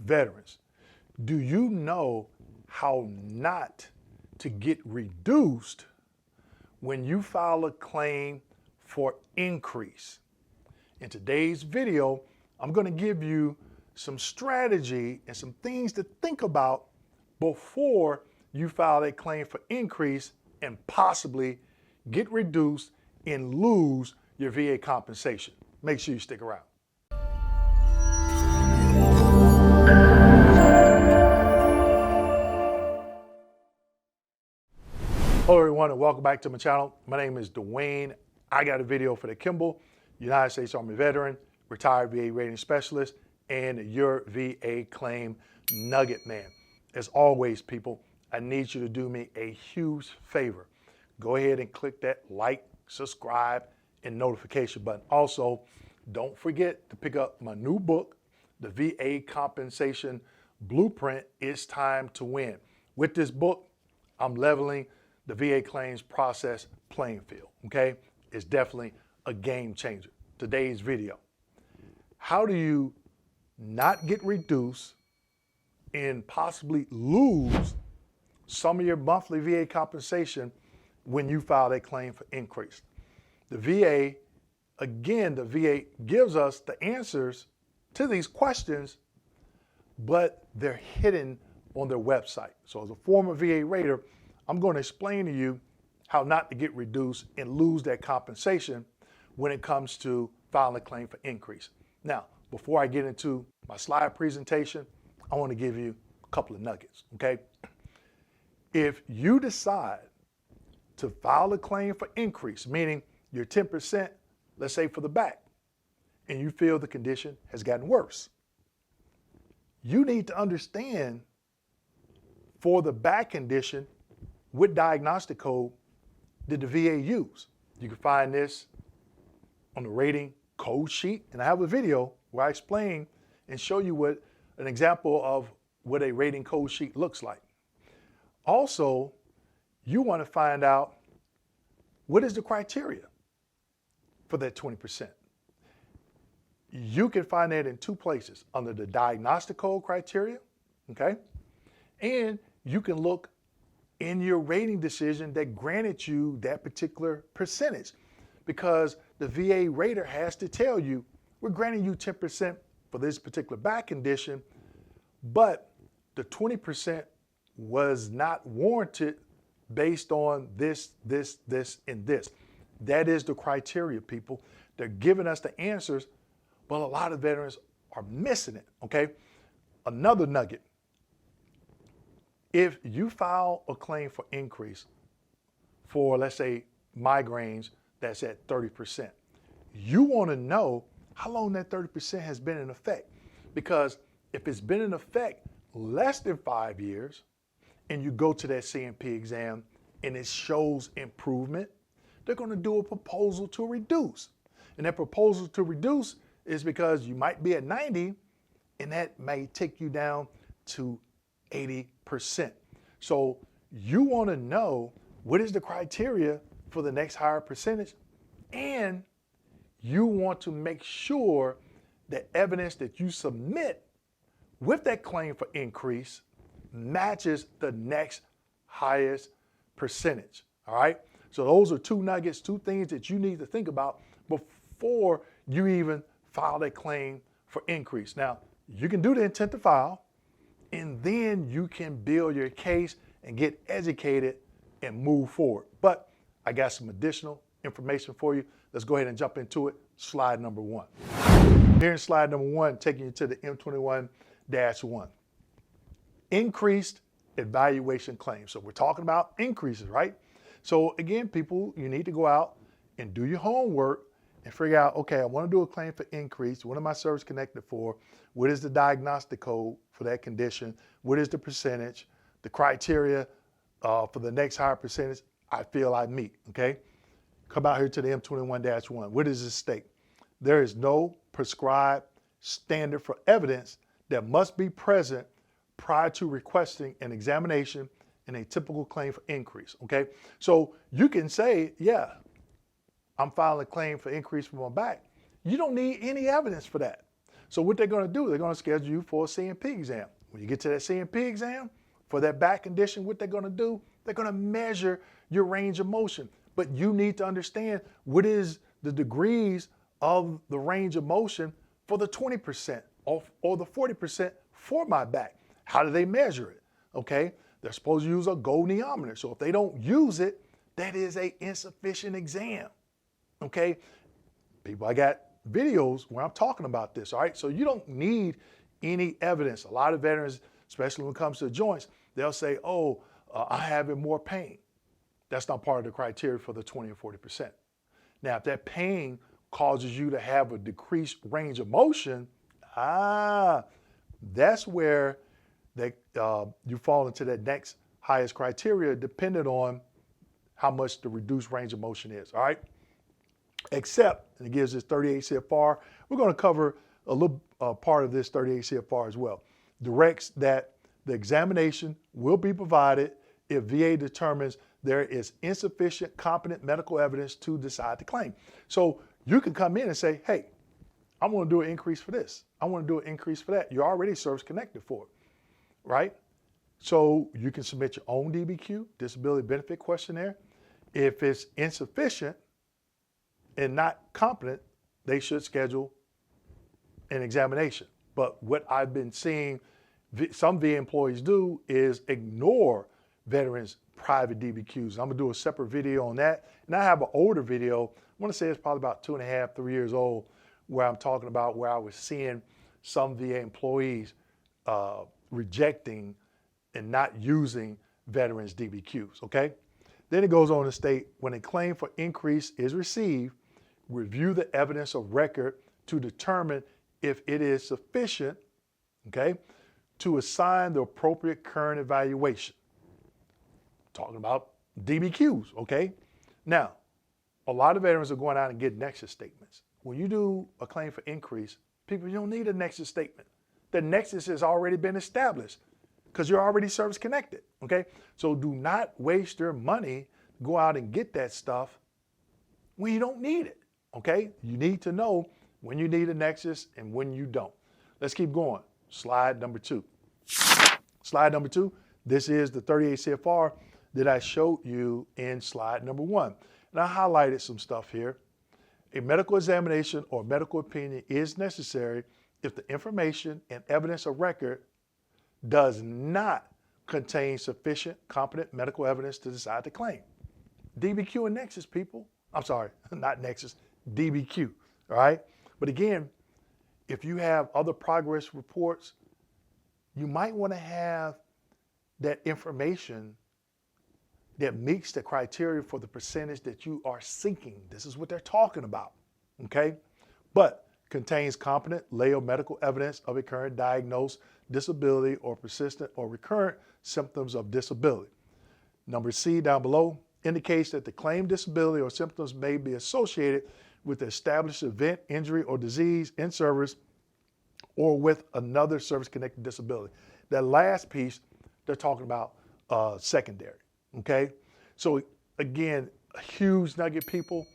veterans, do you know how not to get reduced when you file a claim for increase? In today's video, I'm going to give you some strategy and some things to think about before you file a claim for increase and possibly get reduced and lose your VA compensation. Make sure you stick around. Hello everyone and welcome back to my channel. My name is Dwayne. I got a video for the Kimball, United States Army veteran, retired VA rating specialist, and your VA claim nugget man. As always, people, I need you to do me a huge favor. Go ahead and click that like, subscribe, and notification button. Also, don't forget to pick up my new book, The VA Compensation Blueprint, It's Time to Win. With this book, I'm leveling the VA claims process playing field, okay? It's definitely a game changer. Today's video, how do you not get reduced and possibly lose some of your monthly VA compensation when you file a claim for increase? The VA, again, the VA gives us the answers to these questions, but they're hidden on their website. So as a former VA rater, I'm going to explain to you how not to get reduced and lose that compensation when it comes to filing a claim for increase. Now, before I get into my slide presentation, I want to give you a couple of nuggets, okay? If you decide to file a claim for increase, meaning your 10%, let's say for the back, and you feel the condition has gotten worse, you need to understand for the back condition, what diagnostic code did the VA use? You can find this on the rating code sheet, and I have a video where I explain and show you what an example of what a rating code sheet looks like. Also, you want to find out what is the criteria for that 20%. You can find that in two places, under the diagnostic code criteria, okay? And you can look in your rating decision that granted you that particular percentage, because the VA rater has to tell you, we're granting you 10% for this particular back condition, but the 20% was not warranted based on this, and this. That is the criteria, people. They're giving us the answers, but a lot of veterans are missing it, okay? Another nugget. If you file a claim for increase for, let's say, migraines that's at 30%, you want to know how long that 30% has been in effect. Because if it's been in effect less than 5 years and you go to that CMP exam and it shows improvement, they're going to do a proposal to reduce. And that proposal to reduce is because you might be at 90 and that may take you down to 80%. So you want to know what is the criteria for the next higher percentage, and you want to make sure that evidence that you submit with that claim for increase matches the next highest percentage, all right? So those are two nuggets, two things that you need to think about before you even file that claim for increase. Now, you can do the intent to file, and then you can build your case and get educated and move forward. But I got some additional information for you. Let's go ahead and jump into it. Slide number one. Here in slide number one, taking you to the M21-1. Increased evaluation claims. So we're talking about increases, right? So again, people, you need to go out and do your homework and figure out, okay, I want to do a claim for increase. What am I service connected for? What is the diagnostic code for that condition? What is the percentage? The criteria for the next higher percentage I feel I meet, okay? Come out here to the M21-1. What does this state? There is no prescribed standard for evidence that must be present prior to requesting an examination in a typical claim for increase, okay? So you can say, yeah, I'm filing a claim for increase for my back. You don't need any evidence for that. So what they're going to do, they're going to schedule you for a CMP exam. When you get to that CMP exam, for that back condition, what they're going to do, they're going to measure your range of motion. But you need to understand what is the degrees of the range of motion for the 20% or the 40% for my back. How do they measure it? Okay, they're supposed to use a goniometer. So if they don't use it, that is an insufficient exam. Okay, people, I got videos where I'm talking about this. All right, so you don't need any evidence. A lot of veterans, especially when it comes to joints, they'll say, oh, I'm having more pain. That's not part of the criteria for the 20 or 40%. Now, if that pain causes you to have a decreased range of motion, that's where you fall into that next highest criteria, depending on how much the reduced range of motion is, all right? Except, and it gives this 38 CFR, we're going to cover a little part of this 38 CFR as well. Directs that the examination will be provided if VA determines there is insufficient competent medical evidence to decide the claim. So you can come in and say, hey, I want to do an increase for this. I want to do an increase for that. You're already service connected for it, right? So you can submit your own DBQ, disability benefit questionnaire. If it's insufficient and not competent, they should schedule an examination. But what I've been seeing some VA employees do is ignore veterans' private DBQs. I'm gonna do a separate video on that. And I have an older video, I wanna say it's probably about 2.5, 3 years old, where I'm talking about where I was seeing some VA employees rejecting and not using veterans' DBQs, okay? Then it goes on to state, when a claim for increase is received, review the evidence of record to determine if it is sufficient, okay, to assign the appropriate current evaluation. Talking about DBQs, okay? Now, a lot of veterans are going out and getting Nexus statements. When you do a claim for increase, people, you don't need a Nexus statement. The Nexus has already been established because you're already service connected, okay? So do not waste your money, go out and get that stuff when you don't need it, okay? You need to know when you need a Nexus and when you don't. Let's keep going. Slide number 2. Slide number 2, this is the 38 CFR that I showed you in slide number 1. And I highlighted some stuff here. A medical examination or medical opinion is necessary if the information and evidence of record does not contain sufficient competent medical evidence to decide the claim. DBQ and Nexus, people. I'm sorry, not Nexus, DBQ, all right? But again, if you have other progress reports, you might want to have that information that meets the criteria for the percentage that you are seeking. This is what they're talking about, okay? But contains competent lay or medical evidence of a current diagnosed disability or persistent or recurrent symptoms of disability. Number C down below indicates that the claimed disability or symptoms may be associated with the established event, injury, or disease in service or with another service-connected disability. That last piece, they're talking about secondary, okay? So again, a huge nugget, people.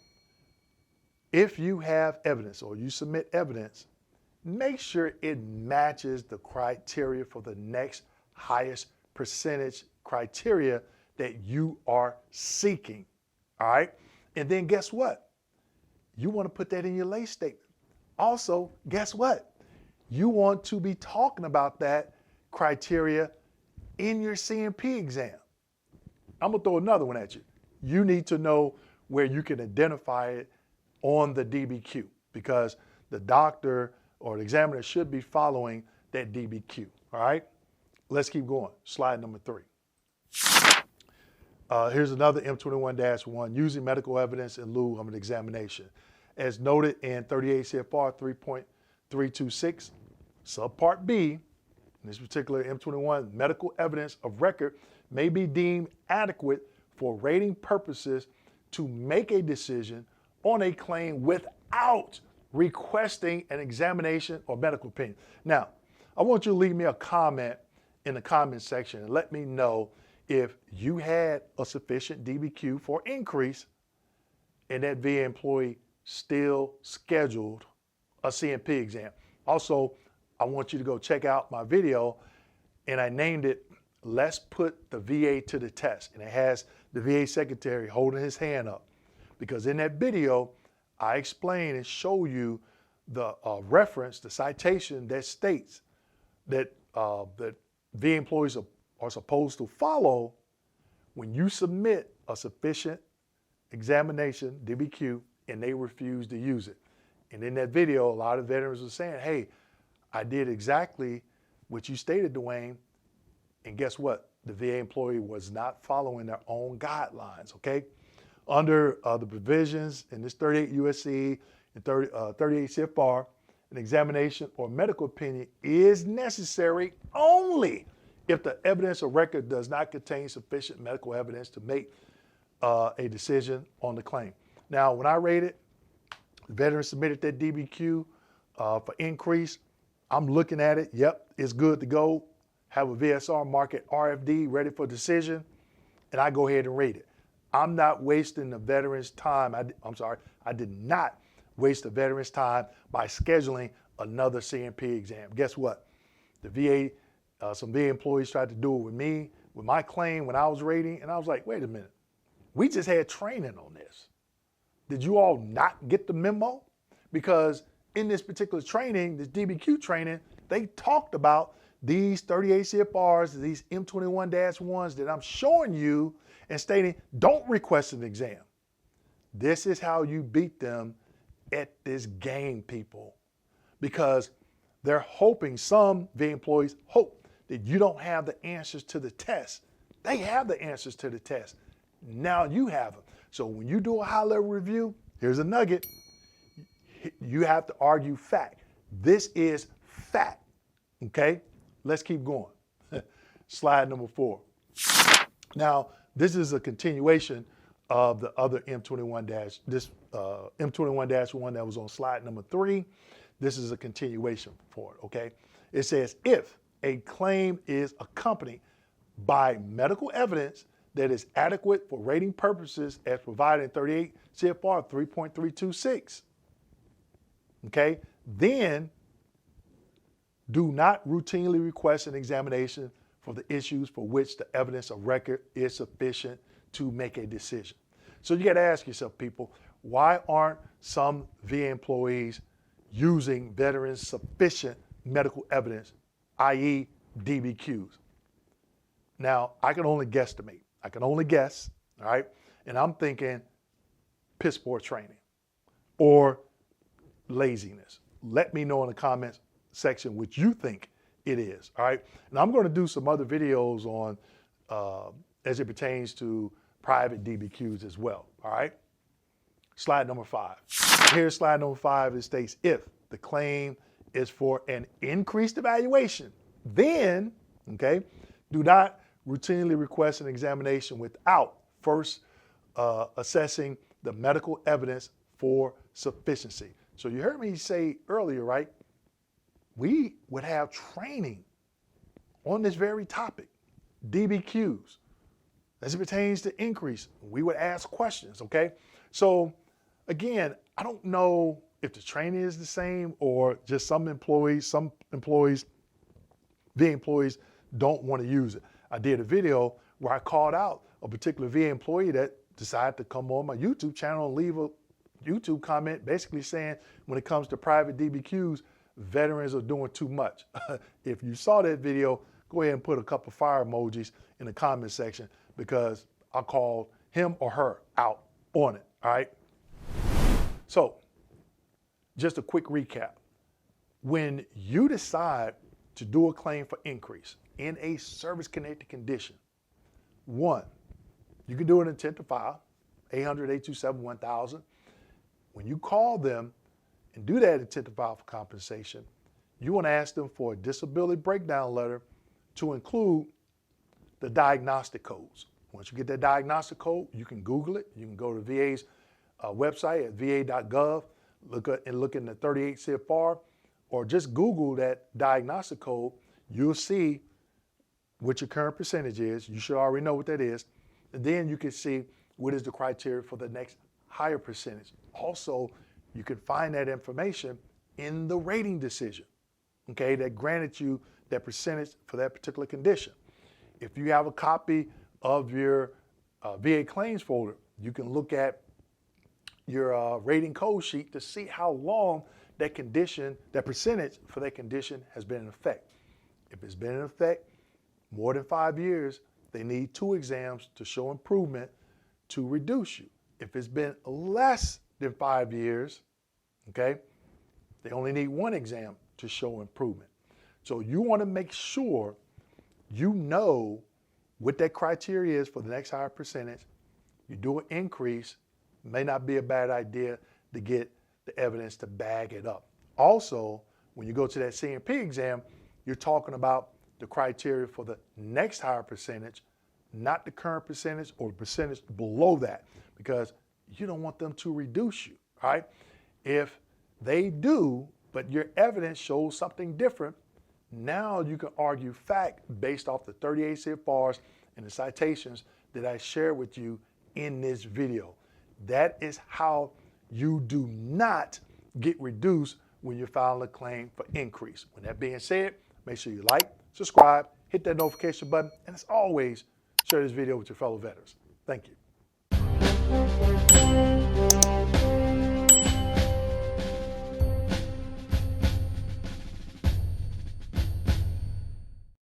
If you have evidence or you submit evidence, make sure it matches the criteria for the next highest percentage criteria that you are seeking, all right? And then guess what? You want to put that in your lay statement. Also, guess what? You want to be talking about that criteria in your CMP exam. I'm gonna throw another one at you. You need to know where you can identify it on the DBQ because the doctor or the examiner should be following that DBQ, all right? Let's keep going. Slide number 3. Here's another M21-1, using medical evidence in lieu of an examination. As noted in 38 CFR 3.326, subpart B, in this particular M21, medical evidence of record may be deemed adequate for rating purposes to make a decision on a claim without requesting an examination or medical opinion. Now, I want you to leave me a comment in the comment section and let me know if you had a sufficient DBQ for increase and that VA employee still scheduled a CMP exam. Also, I want you to go check out my video, and I named it, Let's Put the VA to the Test. And it has the VA secretary holding his hand up. Because in that video, I explain and show you the reference, the citation that states that that VA employees are supposed to follow when you submit a sufficient examination, DBQ, and they refuse to use it. And in that video, a lot of veterans were saying, hey, I did exactly what you stated, Dwayne, and guess what? The VA employee was not following their own guidelines, okay? Under the provisions in this 38 USC and 38 CFR, an examination or medical opinion is necessary only if the evidence or record does not contain sufficient medical evidence to make a decision on the claim. Now, when I read it, the veteran submitted that DBQ for increase. I'm looking at it. Yep, it's good to go. Have a VSR market RFD ready for decision, and I go ahead and read it. I'm not wasting the veteran's time. I did not waste the veteran's time by scheduling another CMP exam. Guess what? The VA, some VA employees tried to do it with me, with my claim when I was rating, and I was like, wait a minute. We just had training on this. Did you all not get the memo? Because in this particular training, this DBQ training, they talked about these 38 CFRs, these M21-1s that I'm showing you and stating, don't request an exam. This is how you beat them at this game, people. Because they're hoping, some VA employees hope that you don't have the answers to the test. They have the answers to the test. Now you have them. So when you do a high-level review, here's a nugget. You have to argue fact. This is fact, okay? Let's keep going. Slide number 4. Now, this is a continuation of the other M21-1 that was on slide number 3. This is a continuation for it, okay? It says, if a claim is accompanied by medical evidence that is adequate for rating purposes as provided in 38 CFR 3.326, okay, then do not routinely request an examination for the issues for which the evidence of record is sufficient to make a decision. So you got to ask yourself, people, why aren't some VA employees using veterans' sufficient medical evidence, i.e. DBQs? Now, I can only guesstimate. I can only guess, all right? And I'm thinking piss poor training or laziness. Let me know in the comments section what you think it is, all right? And I'm going to do some other videos on as it pertains to private DBQs as well, all right? Slide number 5. Here's slide number 5. It states, if the claim is for an increased evaluation, then, okay, do not routinely request an examination without first assessing the medical evidence for sufficiency. So you heard me say earlier, right? We would have training on this very topic, DBQs, as it pertains to increase. We would ask questions, okay? So again, I don't know if the training is the same or just some employees, VA employees don't want to use it. I did a video where I called out a particular VA employee that decided to come on my YouTube channel and leave a YouTube comment basically saying when it comes to private DBQs, veterans are doing too much. If you saw that video, go ahead and put a couple fire emojis in the comment section because I called him or her out on it, all right? So just a quick recap. When you decide to do a claim for increase in a service-connected condition, 1, you can do an intent to file, 800-827-1000. When you call them and do that intent to file for compensation, you want to ask them for a disability breakdown letter to include the diagnostic codes. Once you get that diagnostic code, you can Google it. You can go to VA's website at va.gov, look in the 38 CFR, or just Google that diagnostic code. You'll see what your current percentage is. You should already know what that is. And then you can see what is the criteria for the next higher percentage. Also, you can find that information in the rating decision. okay, that granted you that percentage for that particular condition. If you have a copy of your VA claims folder, you can look at your rating code sheet to see how long that condition, that percentage for that condition has been in effect. If it's been in effect more than 5 years, they need 2 exams to show improvement to reduce you. If it's been less than 5 years, okay, they only need 1 exam to show improvement. So you want to make sure you know what that criteria is for the next higher percentage. You do an increase, may not be a bad idea to get the evidence to back it up. Also, when you go to that CMP exam, you're talking about the criteria for the next higher percentage, not the current percentage or the percentage below that, because you don't want them to reduce you, all right? If they do, but your evidence shows something different, now you can argue fact based off the 38 CFRs and the citations that I shared with you in this video. That is how you do not get reduced when you're filing a claim for increase. With that being said, make sure you like, subscribe, hit that notification button, and as always, share this video with your fellow veterans. Thank you.